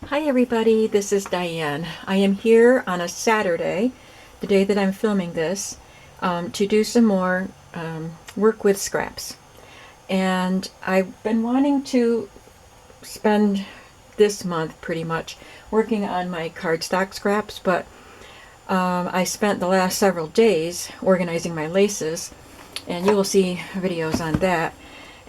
Hi everybody, this is Diane. I am here on a Saturday, the day that I'm filming this, to do some more work with scraps. And I've been wanting to spend this month pretty much working on my cardstock scraps, but I spent the last several days organizing my laces, and you will see videos on that.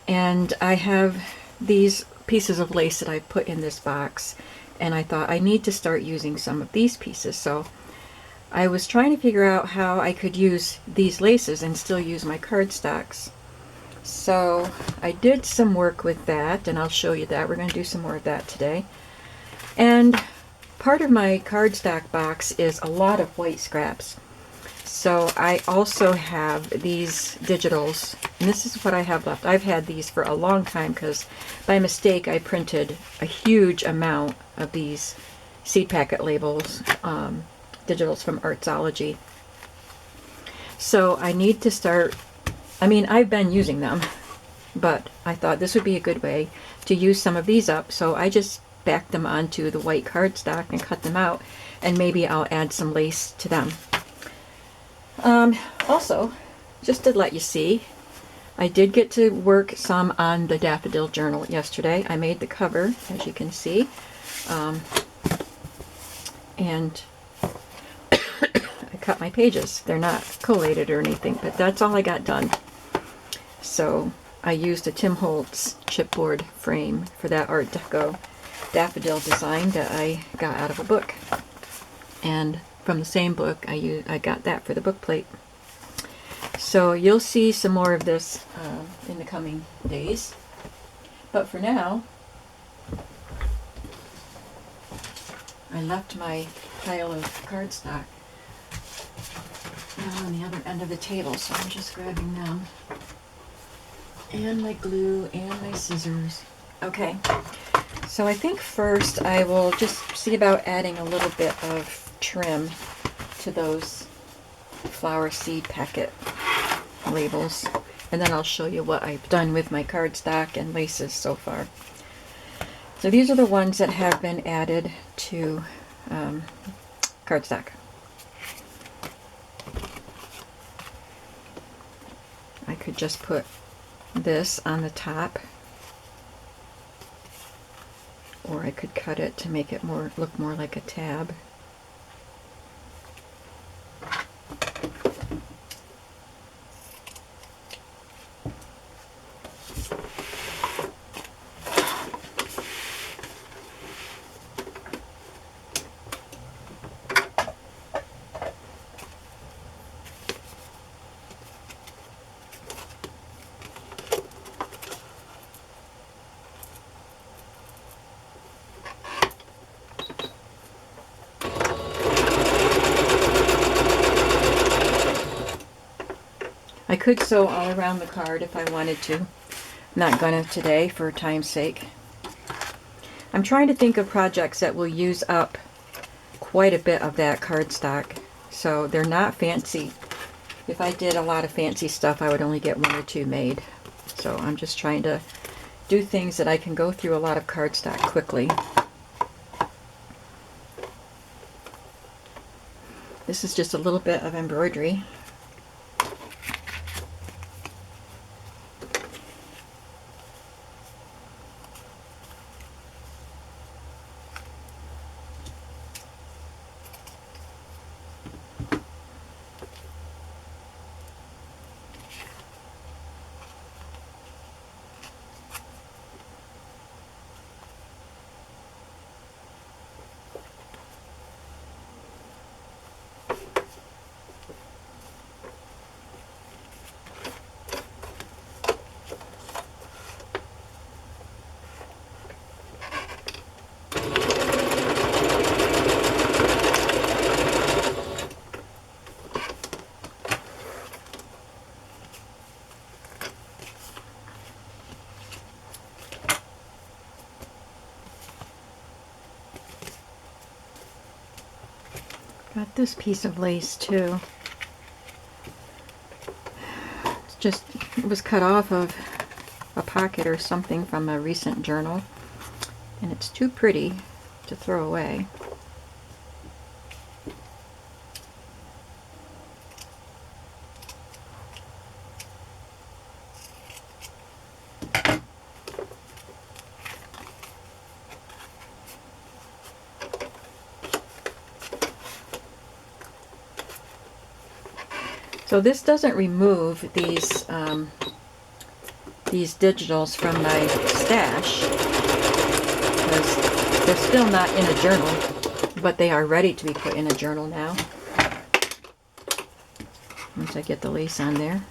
And I have these pieces of lace that I put in this box, and I thought I need to start using some of these pieces. So I was trying to figure out how I could use these laces and still use my cardstocks. So I did some work with that, and I'll show you that. We're going to do some more of that today. And part of my cardstock box is a lot of white scraps. So I also have these digitals, and this is what I have left. I've had these for a long time because by mistake I printed a huge amount of these seed packet labels, digitals from Artsology. So I need to start, I've been using them, but I thought this would be a good way to use some of these up. So I just backed them onto the white cardstock and cut them out, and maybe I'll add some lace to them. Also, just to let you see, I did get to work some on the Daffodil journal yesterday. I made the cover, as you can see, and I cut my pages. They're not collated or anything, but that's all I got done. So I used a Tim Holtz chipboard frame for that Art Deco Daffodil design that I got out of a book, and from the same book I got that for the book plate. So you'll see some more of this in the coming days, but for now I left my pile of cardstock on the other end of the table, so I'm just grabbing them, and my glue and my scissors. Okay, so I think first I will just see about adding a little bit of trim to those flower seed packet labels, and then I'll show you what I've done with my cardstock and laces so far. So these are the ones that have been added to cardstock. I could just put this on the top, or I could cut it to make it look more like a tab. I could sew all around the card if I wanted to. Not gonna today for time's sake. I'm trying to think of projects that will use up quite a bit of that cardstock, so they're not fancy. If I did a lot of fancy stuff, I would only get one or two made. So I'm just trying to do things that I can go through a lot of cardstock quickly. This is just a little bit of embroidery. Got this piece of lace too. It was cut off of a pocket or something from a recent journal, and it's too pretty to throw away. So this doesn't remove these digitals from my stash, because they're still not in a journal, but they are ready to be put in a journal now. Once I get the lace on there.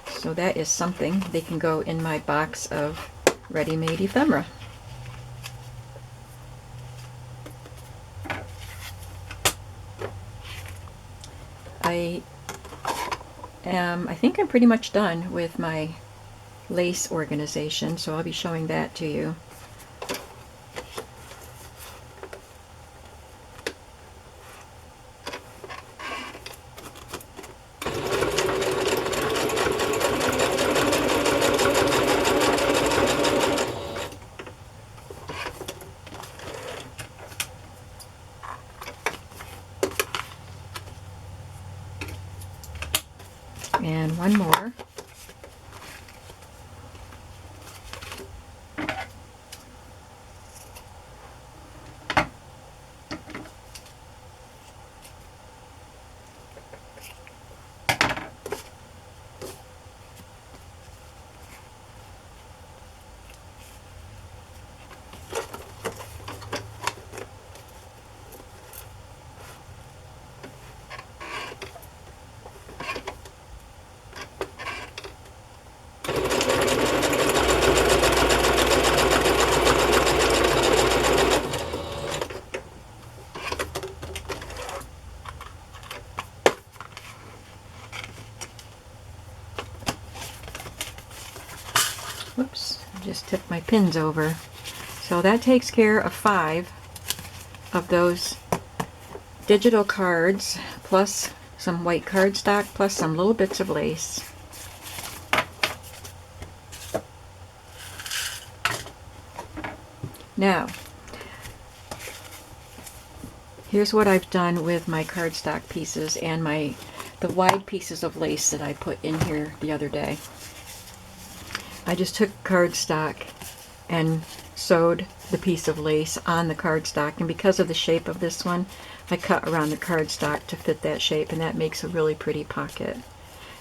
So that is something. They can go in my box of ready-made ephemera. I think I'm pretty much done with my lace organization, so I'll be showing that to you. And one more. Whoops, I just tipped my pins over. So that takes care of 5 of those digital cards, plus some white cardstock, plus some little bits of lace. Now, here's what I've done with my cardstock pieces and the wide pieces of lace that I put in here the other day. I just took cardstock and sewed the piece of lace on the cardstock, and because of the shape of this one, I cut around the cardstock to fit that shape, and that makes a really pretty pocket.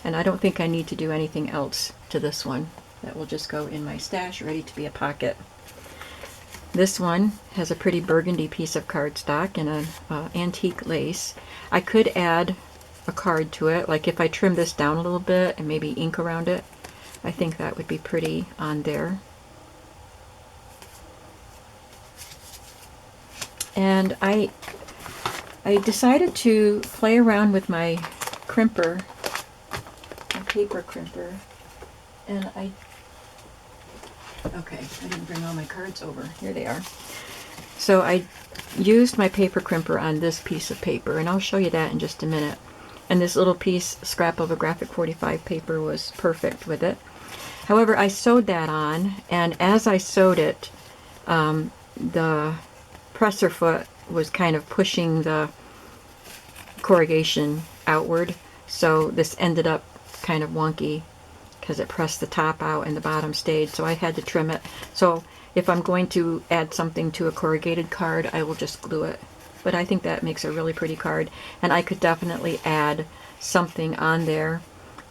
And I don't think I need to do anything else to this one. That will just go in my stash, ready to be a pocket. This one has a pretty burgundy piece of cardstock and an antique lace. I could add a card to it, like if I trim this down a little bit and maybe ink around it. I think that would be pretty on there. And I decided to play around with my crimper, my paper crimper, and okay, I didn't bring all my cards over. Here they are. So I used my paper crimper on this piece of paper, and I'll show you that in just a minute. And this little piece, scrap of a graphic 45 paper, was perfect with it. However, I sewed that on, and as I sewed it, the presser foot was kind of pushing the corrugation outward, so this ended up kind of wonky because it pressed the top out and the bottom stayed, so I had to trim it. So if I'm going to add something to a corrugated card, I will just glue it. But I think that makes a really pretty card, and I could definitely add something on there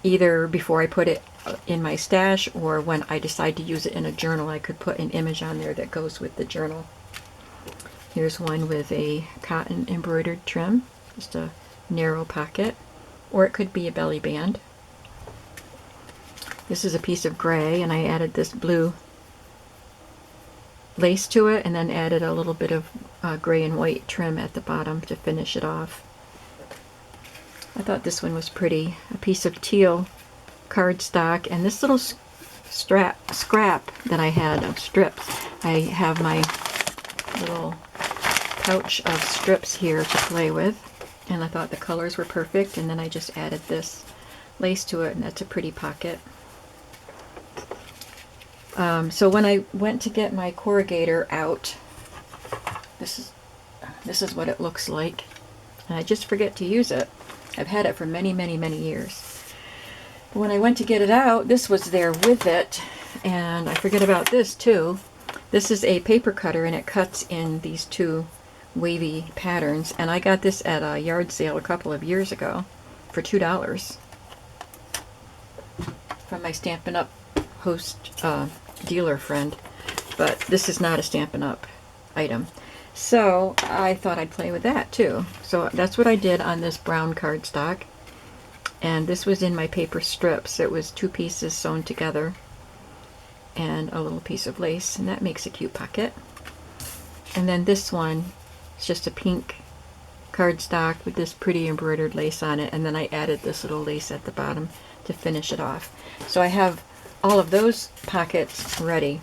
either before I put it in my stash, or when I decide to use it in a journal, I could put an image on there that goes with the journal. Here's one with a cotton embroidered trim, just a narrow pocket, or it could be a belly band. This is a piece of gray, and I added this blue lace to it, and then added a little bit of gray and white trim at the bottom to finish it off. I thought this one was pretty. A piece of teal cardstock, and this little scrap that I had of strips. I have my little pouch of strips here to play with, and I thought the colors were perfect, and then I just added this lace to it, and that's a pretty pocket. So when I went to get my corrugator out, this is what it looks like. And I just forget to use it. I've had it for many, many, many years. But when I went to get it out, this was there with it. And I forget about this too. This is a paper cutter, and it cuts in these two wavy patterns. And I got this at a yard sale a couple of years ago for $2 from my Stampin' Up! Host dealer friend. But this is not a Stampin' Up! Item. So I thought I'd play with that too. So that's what I did on this brown cardstock. And this was in my paper strips. It was 2 pieces sewn together and a little piece of lace, and that makes a cute pocket. And then this one is just a pink cardstock with this pretty embroidered lace on it, and then I added this little lace at the bottom to finish it off. So I have all of those pockets ready.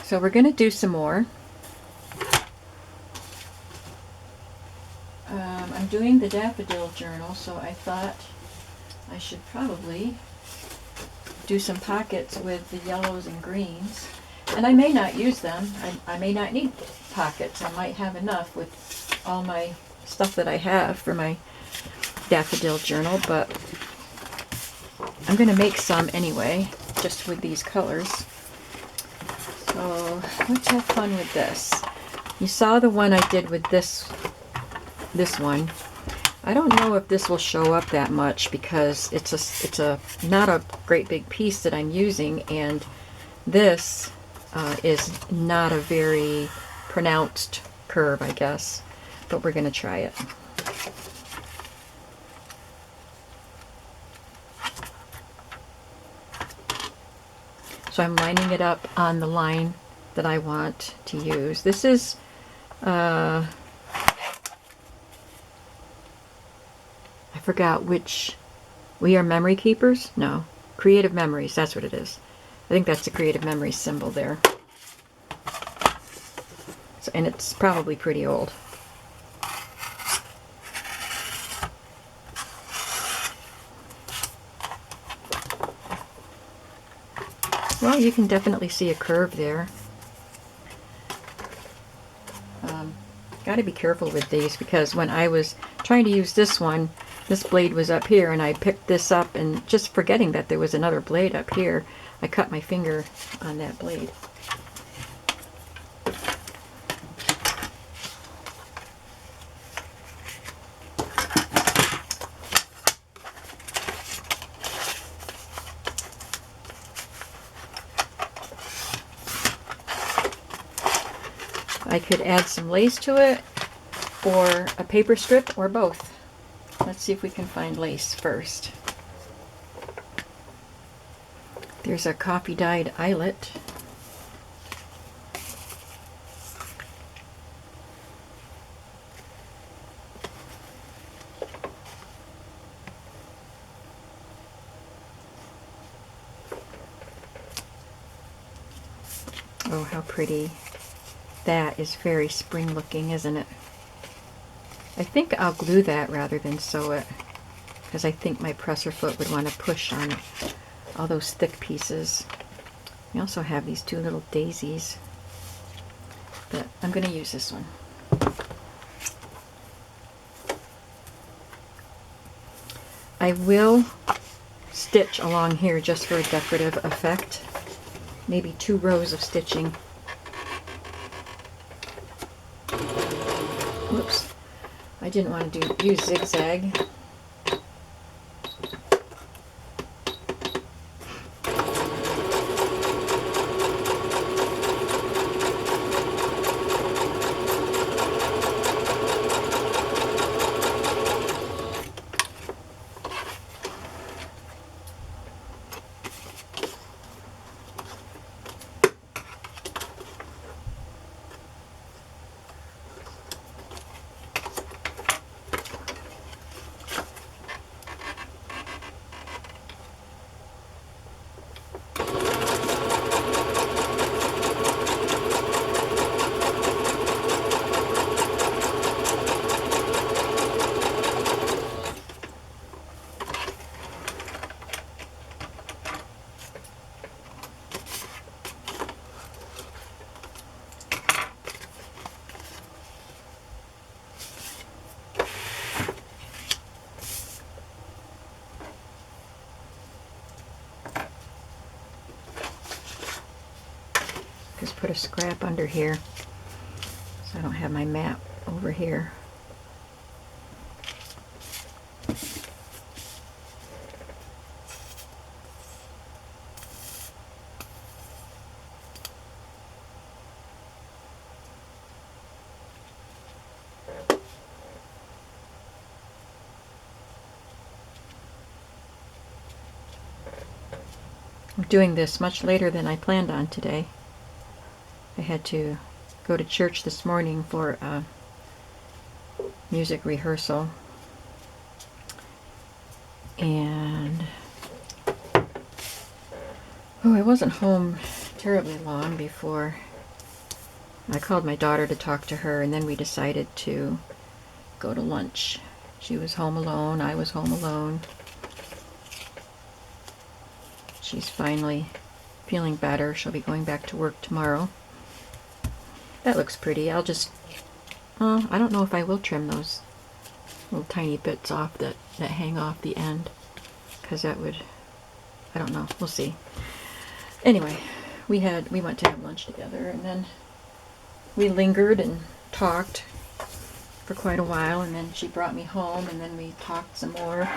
So we're going to do some more. I'm doing the Daffodil journal, so I thought I should probably do some pockets with the yellows and greens. And I may not use them. I may not need pockets. I might have enough with all my stuff that I have for my Daffodil journal, but I'm going to make some anyway, just with these colors. So let's have fun with this. You saw the one I did with this one. I don't know if this will show up that much because it's a not a great big piece that I'm using, and this is not a very pronounced curve, I guess, but we're going to try it. So I'm lining it up on the line that I want to use. This is I forgot which. We Are Memory Keepers? No. Creative Memories, that's what it is. I think that's the Creative Memories symbol there. So, and it's probably pretty old. Well, you can definitely see a curve there. Got to be careful with these, because when I was trying to use this one, this blade was up here, and I picked this up, and just forgetting that there was another blade up here, I cut my finger on that blade. I could add some lace to it, or a paper strip, or both. Let's see if we can find lace first. There's a coffee dyed eyelet. Oh, how pretty. That is very spring looking, isn't it? I think I'll glue that rather than sew it, because I think my presser foot would want to push on all those thick pieces. We also have these 2 little daisies, but I'm going to use this one. I will stitch along here just for a decorative effect. Maybe 2 rows of stitching. Whoops. I didn't want to use zigzag. Just put a scrap under here so I don't have my map over here. I'm doing this much later than I planned on today. I had to go to church this morning for a music rehearsal. And I wasn't home terribly long before I called my daughter to talk to her, and then we decided to go to lunch. She was home alone, I was home alone. She's finally feeling better. She'll be going back to work tomorrow. That looks pretty. I'll just, I don't know if I will trim those little tiny bits off that hang off the end, because that would, I don't know, we'll see. Anyway, we went to have lunch together, and then we lingered and talked for quite a while, and then she brought me home, and then we talked some more.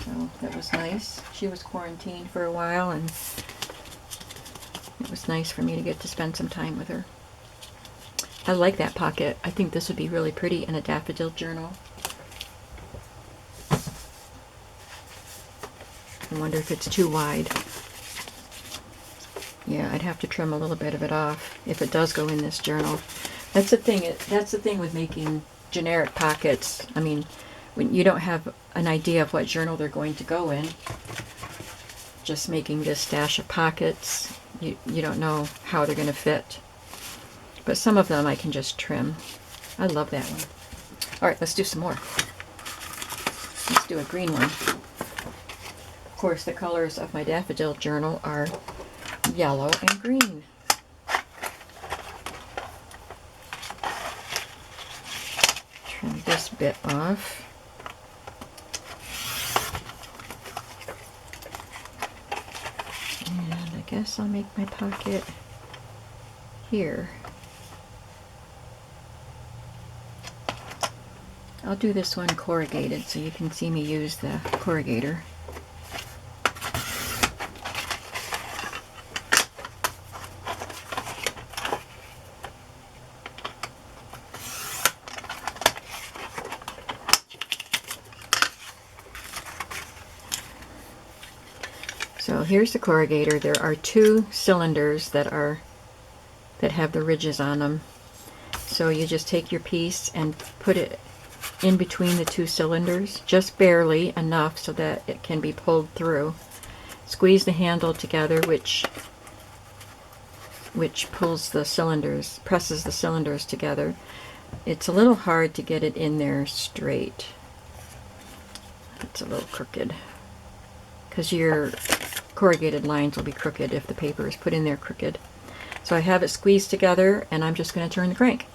So that was nice. She was quarantined for a while, and it was nice for me to get to spend some time with her. I like that pocket. I think this would be really pretty in a daffodil journal. I wonder if it's too wide. Yeah, I'd have to trim a little bit of it off if it does go in this journal. That's the thing. That's the thing with making generic pockets. I mean, when you don't have an idea of what journal they're going to go in, just making this stash of pockets, you don't know how they're going to fit. But some of them I can just trim. I love that one. All right, let's do some more. Let's do a green one. Of course, the colors of my daffodil journal are yellow and green. Trim this bit off. And I guess I'll make my pocket here. I'll do this one corrugated so you can see me use the corrugator. So here's the corrugator. There are two cylinders that have the ridges on them. So you just take your piece and put it in between the two cylinders, just barely enough so that it can be pulled through. Squeeze the handle together, which pulls the cylinders, presses the cylinders together. It's a little hard to get it in there straight. It's a little crooked, because your corrugated lines will be crooked if the paper is put in there crooked. So I have it squeezed together, and I'm just going to turn the crank.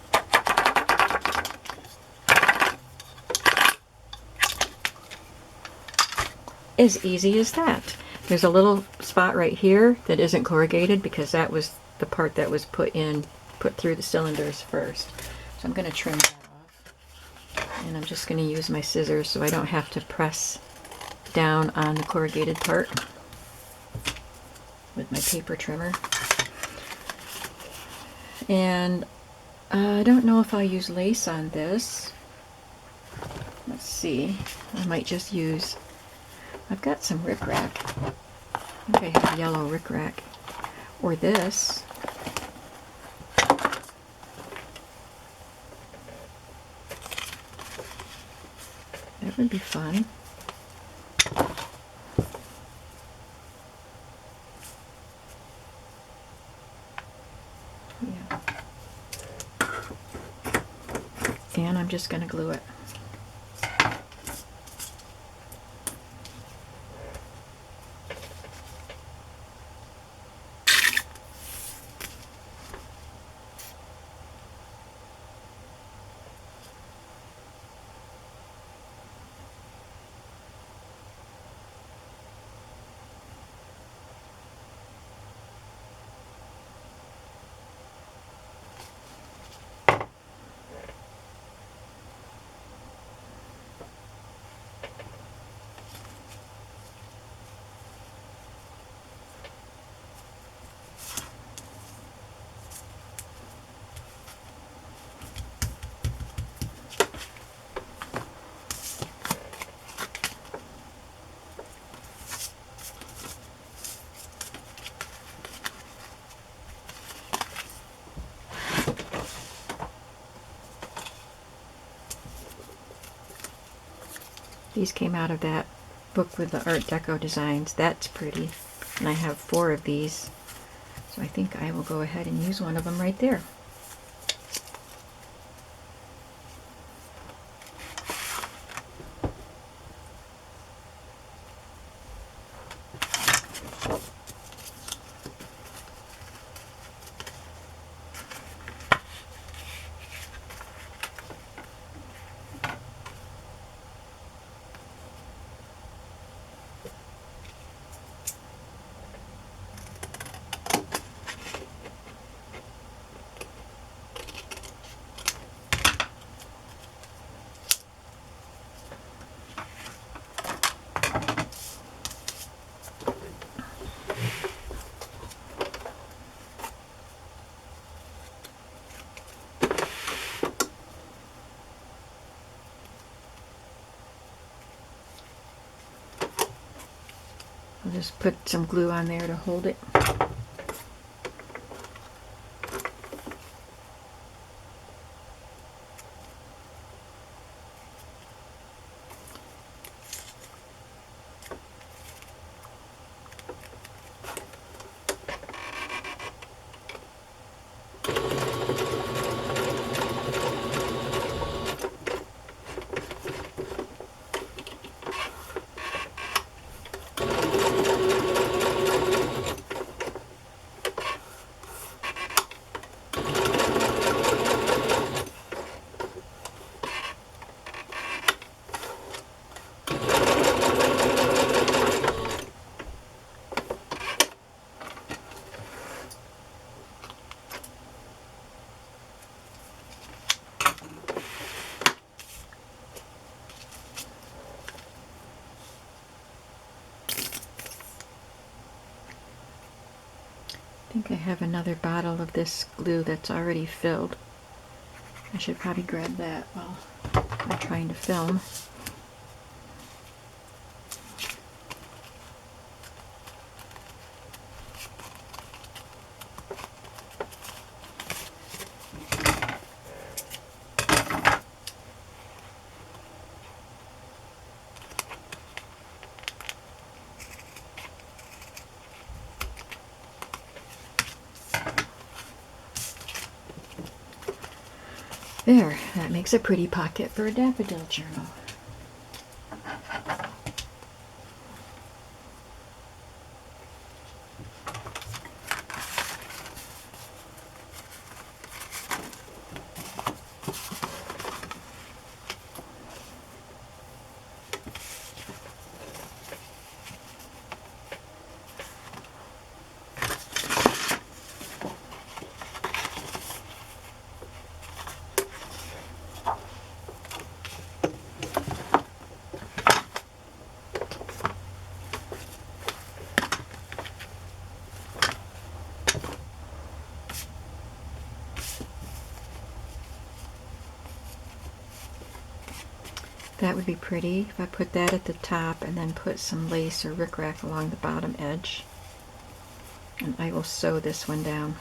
As easy as that. There's a little spot right here that isn't corrugated because that was the part that was put through the cylinders first. So I'm going to trim that off. And I'm just going to use my scissors so I don't have to press down on the corrugated part with my paper trimmer. And I don't know if I'll use lace on this. Let's see. I might just use, I've got some rickrack. I think I have yellow rickrack. Or this. That would be fun. Yeah. And I'm just going to glue it. These came out of that book with the Art Deco designs. That's pretty. And I have 4 of these. So I think I will go ahead and use one of them right there. I'll just put some glue on there to hold it. I think I have another bottle of this glue that's already filled. I should probably grab that while I'm trying to film. There, that makes a pretty pocket for a daffodil journal. That would be pretty if I put that at the top and then put some lace or rickrack along the bottom edge. And I will sew this one down.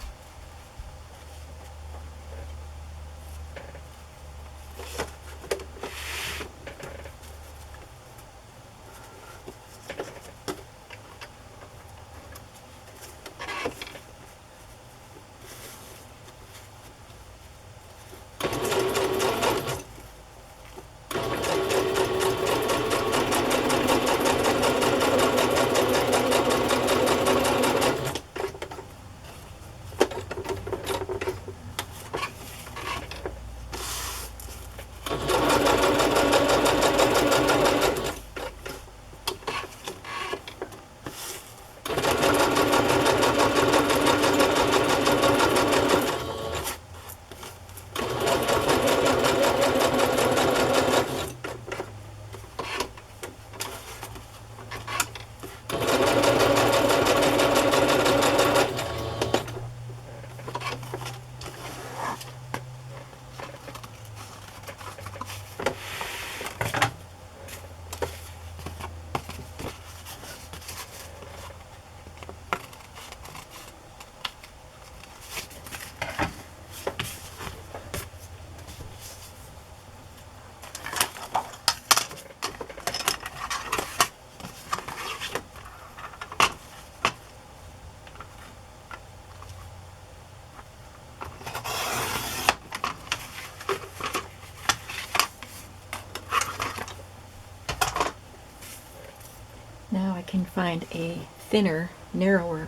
can find a thinner, narrower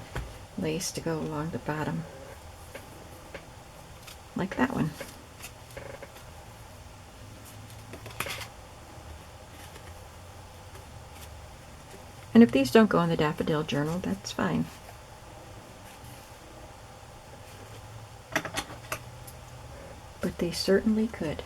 lace to go along the bottom, like that one. And if these don't go in the Daffodil journal, that's fine. But they certainly could.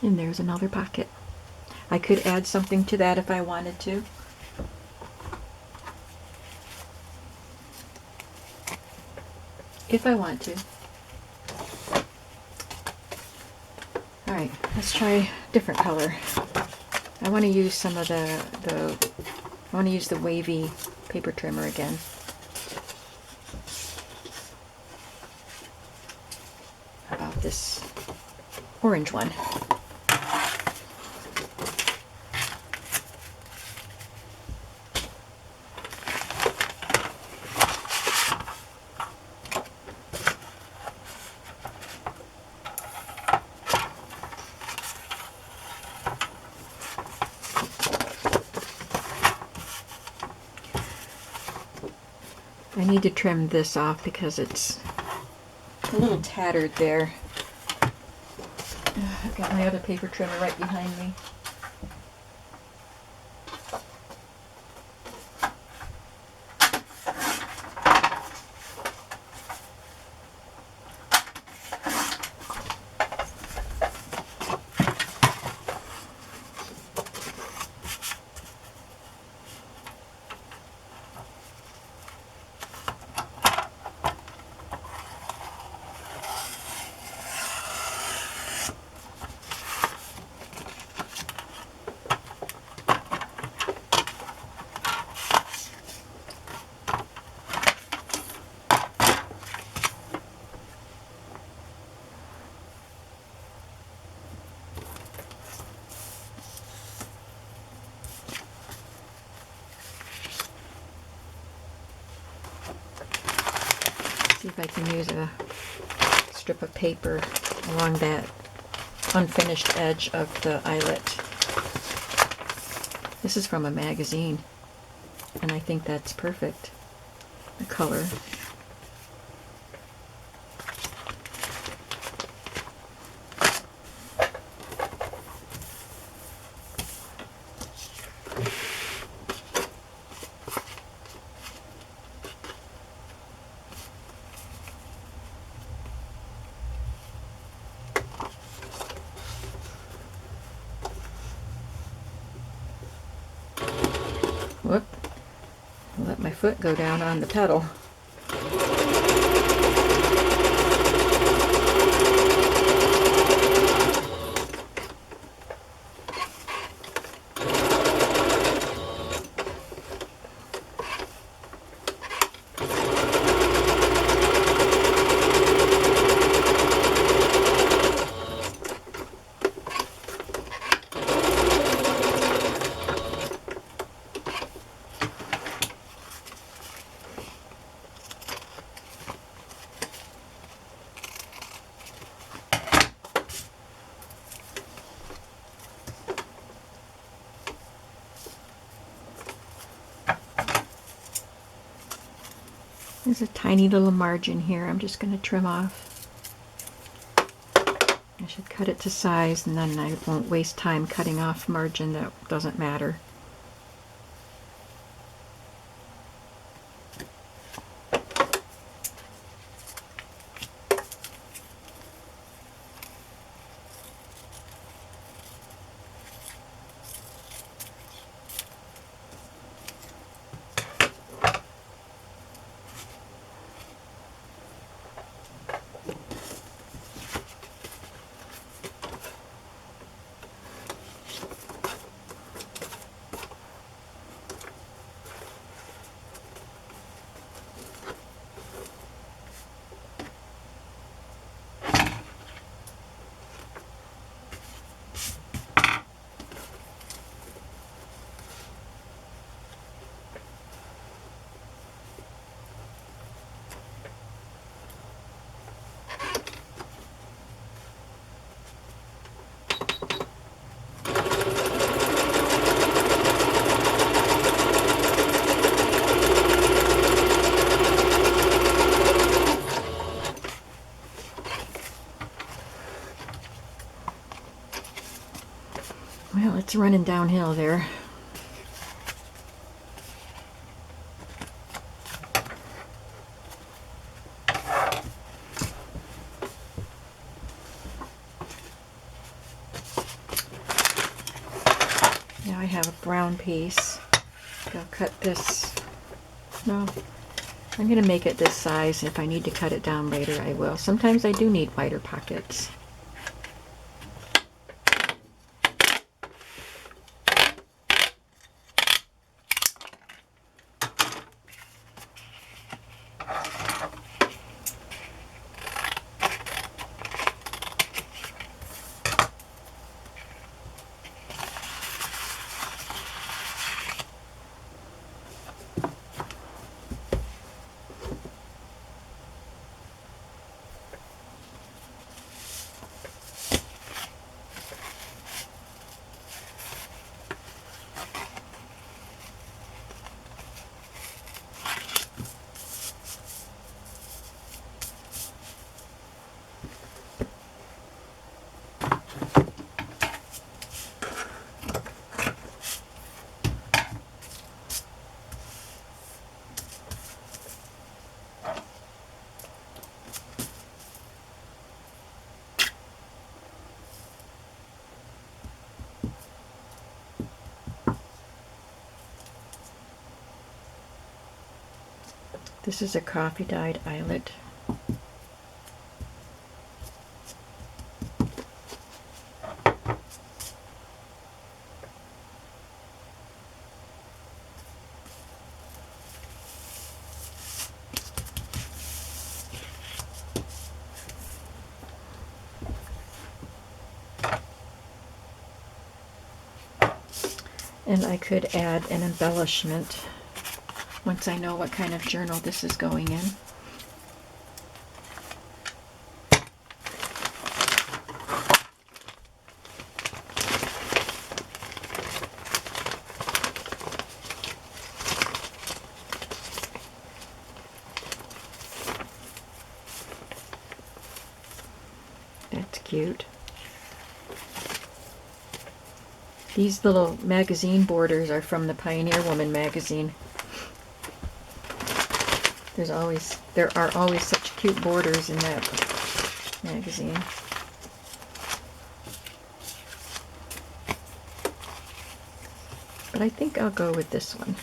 And there's another pocket. I could add something to that if I wanted to. If I want to. Alright, let's try a different color. I want to use some of I want to use the wavy paper trimmer again. How about this orange one? I need to trim this off because it's a little tattered there. I've got my other paper trimmer right behind me. See if I can use a strip of paper along that unfinished edge of the eyelet. This is from a magazine, and I think that's perfect. The color. Whoop. I'll let my foot go down on the pedal. There's a tiny little margin here I'm just going to trim off. I should cut it to size, and then I won't waste time cutting off margin that doesn't matter. It's running downhill there. Now I have a brown piece. I'll cut this. No, I'm going to make it this size. If I need to cut it down later, I will. Sometimes I do need wider pockets. This is a coffee dyed eyelet. And I could add an embellishment once I know what kind of journal this is going in. That's cute. These little magazine borders are from the Pioneer Woman magazine. There are always such cute borders in that magazine. But I think I'll go with this one.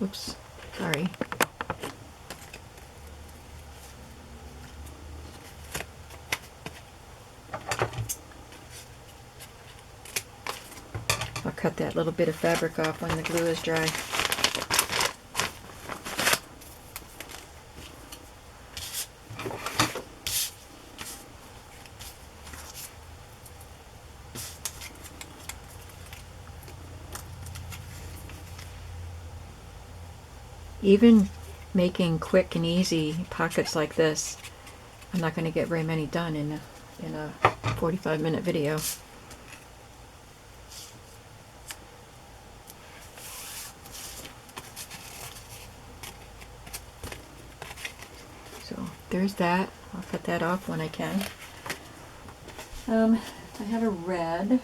Oops, sorry. I'll cut that little bit of fabric off when the glue is dry. Even making quick and easy pockets like this, I'm not going to get very many done in a 45-minute video. So there's that. I'll cut that off when I can. I have a red.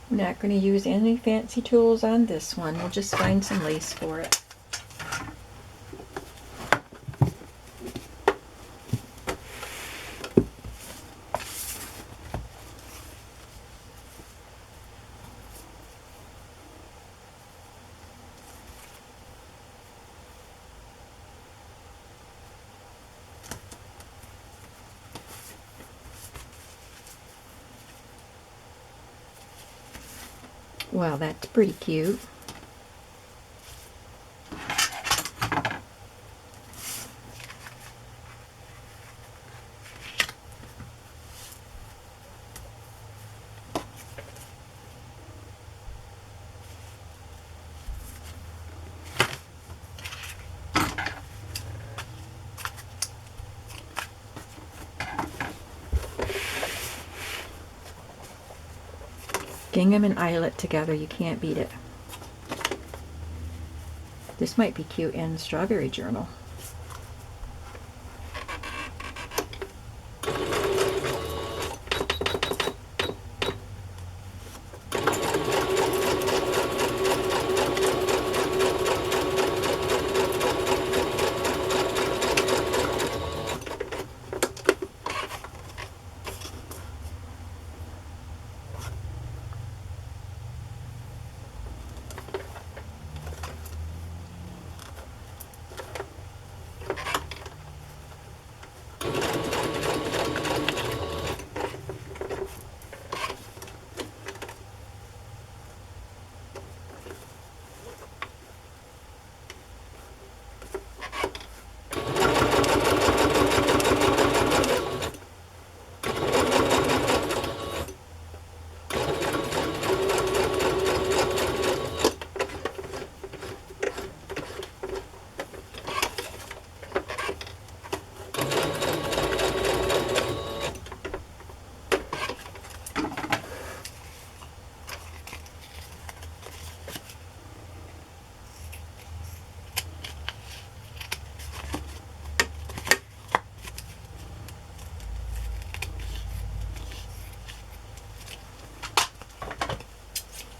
I'm not going to use any fancy tools on this one. We'll just find some lace for it. Well, that's pretty cute. Gingham and eyelet together, you can't beat it. This might be cute in Strawberry Journal.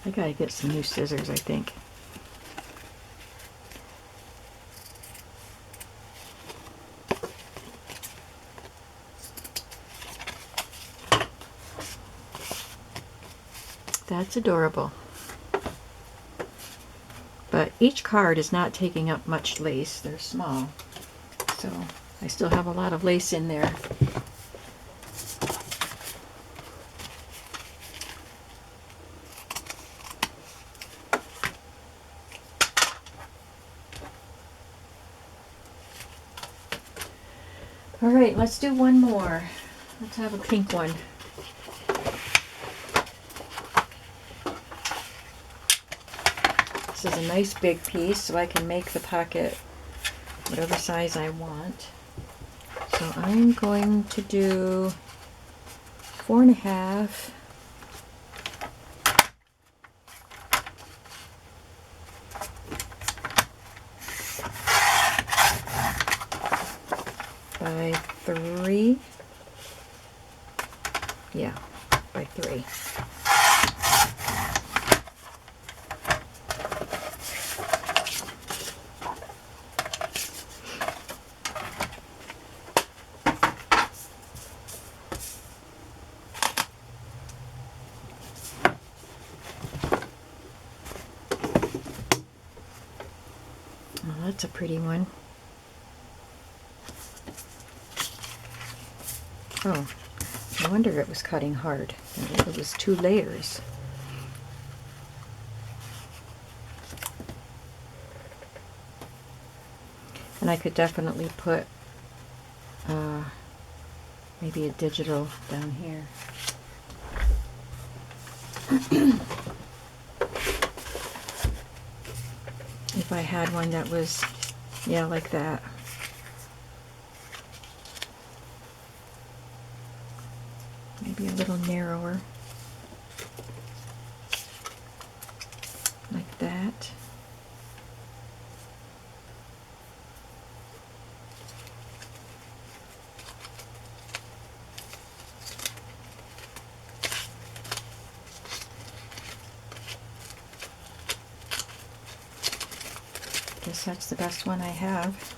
I gotta get some new scissors, I think. That's adorable. But each card is not taking up much lace. They're small. So I still have a lot of lace in there. All right, let's do one more. Let's have a pink one. This is a nice big piece, so I can make the pocket whatever size I want. So I'm going to do 4.5 by 3. Yeah, by 3. Oh, that's a pretty one. Oh, no wonder it was cutting hard. It was 2 layers. And I could definitely put maybe a digital down here. If I had one that was, yeah, like that. Maybe a little narrower. Like that. Guess that's the best one I have.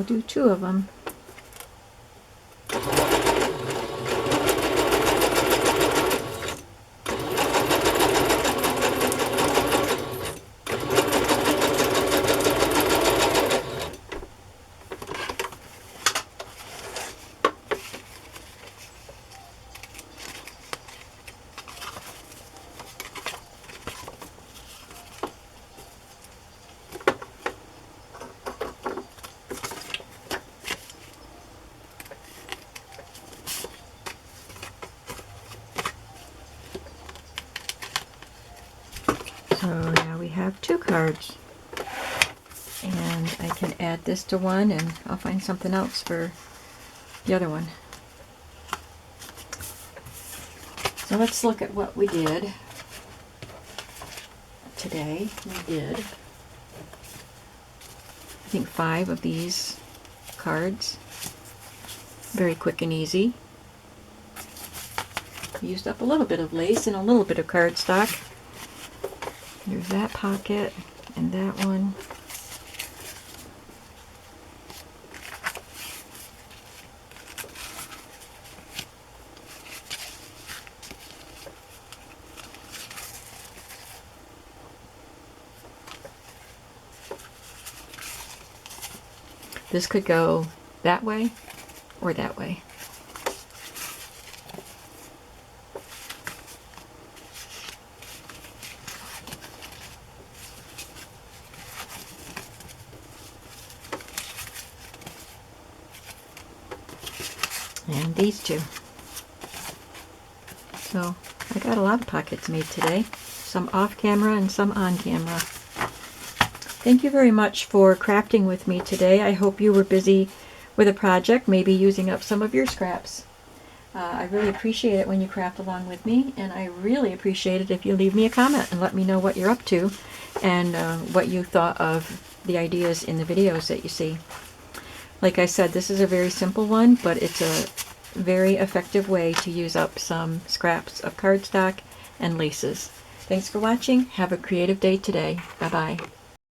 I'll do 2 of them. So now we have 2 cards, and I can add this to one and I'll find something else for the other one. So let's look at what we did today. We did, I think, 5 of these cards. Very quick and easy. Used up a little bit of lace and a little bit of cardstock. There's that pocket and that one. This could go that way or that way. And these 2. So I got a lot of pockets made today, some off camera and some on camera. Thank you very much for crafting with me today. I hope you were busy with a project, maybe using up some of your scraps. I really appreciate it when you craft along with me, and I really appreciate it if you leave me a comment and let me know what you're up to and what you thought of the ideas in the videos that you see. Like I said, this is a very simple one, but it's a very effective way to use up some scraps of cardstock and laces. Thanks for watching. Have a creative day today. Bye-bye.